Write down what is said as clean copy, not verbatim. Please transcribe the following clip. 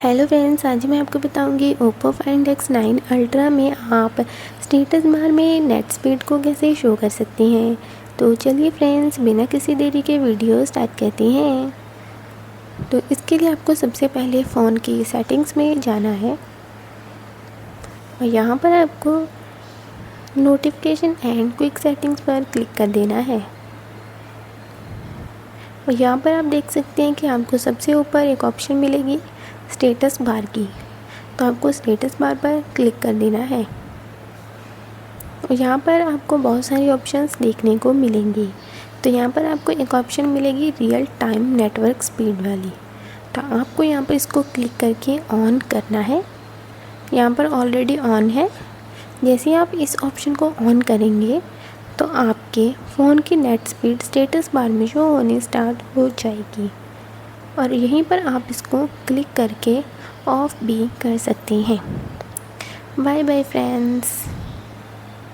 Hello friends, आज मैं आपको बताऊंगी Oppo Find X9 अल्ट्रा में आप स्टेटस बार में नेट स्पीड को कैसे शो कर सकती हैं। तो चलिए फ्रेंड्स, बिना किसी देरी के वीडियो स्टार्ट करते हैं। तो इसके लिए आपको सबसे पहले फ़ोन की सेटिंग्स में जाना है और यहाँ पर आपको नोटिफिकेशन एंड क्विक सेटिंग्स पर क्लिक कर देना है। और यहाँ पर आप देख सकते हैं कि आपको सबसे ऊपर एक ऑप्शन मिलेगी स्टेटस बार की, तो आपको स्टेटस बार पर क्लिक कर देना है। और यहाँ पर आपको बहुत सारी ऑप्शंस देखने को मिलेंगी। तो यहाँ पर आपको एक ऑप्शन मिलेगी रियल टाइम नेटवर्क स्पीड वाली, तो आपको यहाँ पर इसको क्लिक करके ऑन करना है। यहाँ पर ऑलरेडी ऑन है। जैसे आप इस ऑप्शन को ऑन करेंगे तो आपके फ़ोन की नेट स्पीड स्टेटस बार में शो होनी स्टार्ट हो जाएगी और यहीं पर आप इसको क्लिक करके ऑफ भी कर सकते हैं। Bye bye friends.